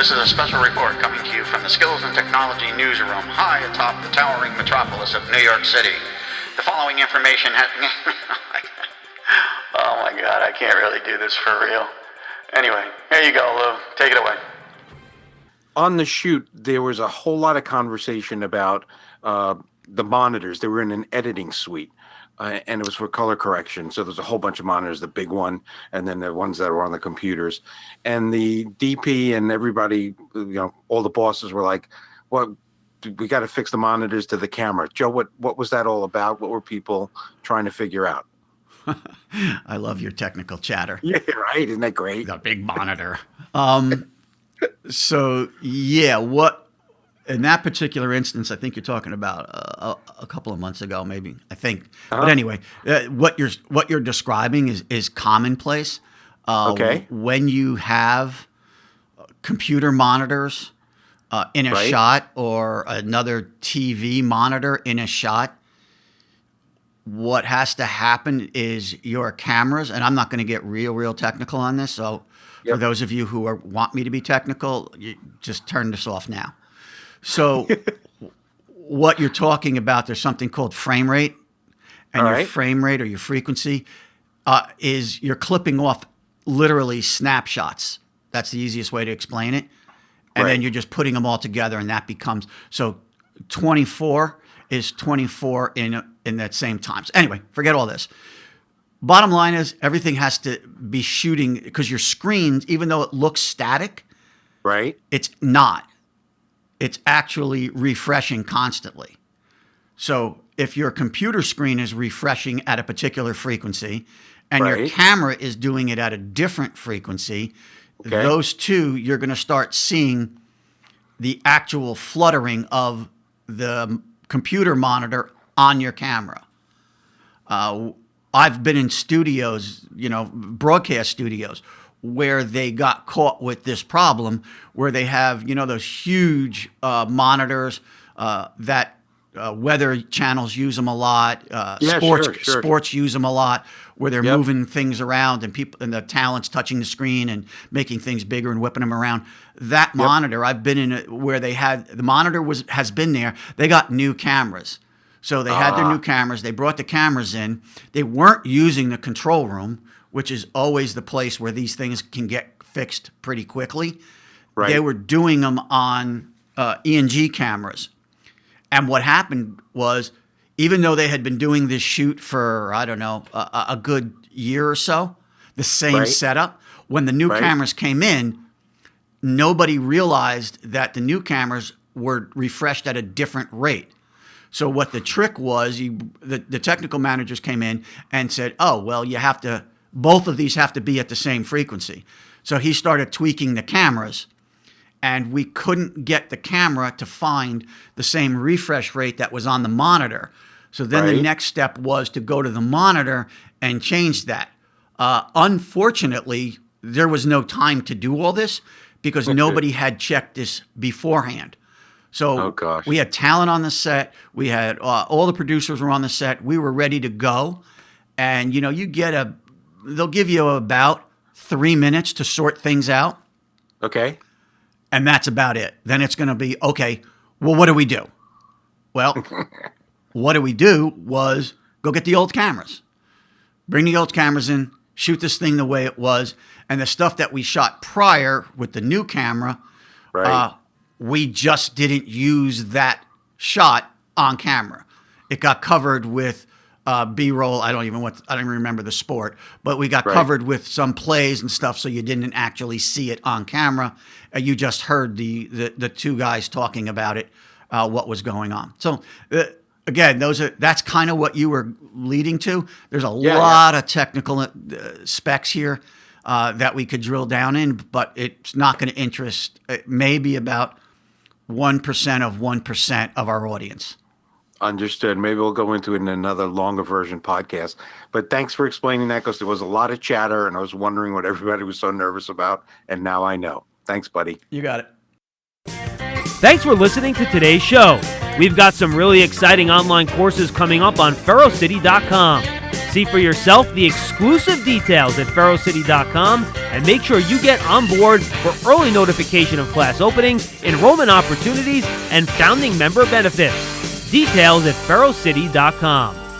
This is a special report coming to you from the Skills and Technology newsroom high atop the towering metropolis of New York City. The following information has... Oh my God, I can't really do this for real. Anyway, here you go, Lou. Take it away. On the shoot, there was a whole lot of conversation about the monitors. They were in an editing suite, and it was for color correction. So there's a whole bunch of monitors, the big one, and then the ones that were on the computers. And the DP and everybody, all the bosses were like, well, we got to fix the monitors to the camera. Joe, what was that all about? What were people trying to figure out? I love your technical chatter. Yeah, right. Isn't that great? The big monitor. So, yeah, what in that particular instance, I think you're talking about a couple of months ago, maybe, I think. Uh-huh. But anyway, what you're describing is commonplace. Okay. When you have computer monitors in a shot or another TV monitor in a shot, what has to happen is your cameras, and I'm not going to get real technical on this, so for those of you who want me to be technical, you just turn this off now. So what you're talking about, there's something called frame rate, and your frame rate or your frequency is you're clipping off literally snapshots. That's the easiest way to explain it. And then you're just putting them all together, and that becomes, so 24 is 24 in that same time. So anyway, forget all this. Bottom line is everything has to be shooting because your screens, even though it looks static, it's not. It's actually refreshing constantly. So if your computer screen is refreshing at a particular frequency and your camera is doing it at a different frequency, those two, you're going to start seeing the actual fluttering of the computer monitor on your camera. I've been in studios, broadcast studios, where they got caught with this problem, where they have, those huge monitors that weather channels use them a lot, sports use them a lot, where they're moving things around and people and the talent's touching the screen and making things bigger and whipping them around. That monitor, I've been in it where they had the monitor has been there. They got new cameras. So they had their new cameras. They brought the cameras in. They weren't using the control room, which is always the place where these things can get fixed pretty quickly. They were doing them on E&G cameras. And what happened was, even though they had been doing this shoot for, I don't know, a good year or so, the same setup, when the new cameras came in, nobody realized that the new cameras were refreshed at a different rate. So what the trick was, the technical managers came in and said, oh, well, both of these have to be at the same frequency. So he started tweaking the cameras, and we couldn't get the camera to find the same refresh rate that was on the monitor. So then the next step was to go to the monitor and change that. Unfortunately, there was no time to do all this because nobody had checked this beforehand. So we had talent on the set. We had all the producers were on the set. We were ready to go. And, they'll give you about 3 minutes to sort things out. Okay. And that's about it. Then it's going to be, okay, well, what do we do? Well, what do we do was go get the old cameras. Bring the old cameras in, shoot this thing the way it was. And the stuff that we shot prior with the new camera, we just didn't use that shot on camera. It got covered with B-roll. I don't even remember the sport, but we got covered with some plays and stuff, so you didn't actually see it on camera. You just heard the two guys talking about it, what was going on. So again, that's kind of what you were leading to. There's a lot of technical specs here that we could drill down in, but it's not going to interest maybe about 1% of 1% of our audience. Understood. Maybe we'll go into it in another longer version podcast. But thanks for explaining that, because there was a lot of chatter, and I was wondering what everybody was so nervous about, and now I know. Thanks, buddy. You got it. Thanks for listening to today's show. We've got some really exciting online courses coming up on ferocity.com. See for yourself the exclusive details at ferrocity.com and make sure you get on board for early notification of class openings, enrollment opportunities, and founding member benefits. Details at ferrocity.com.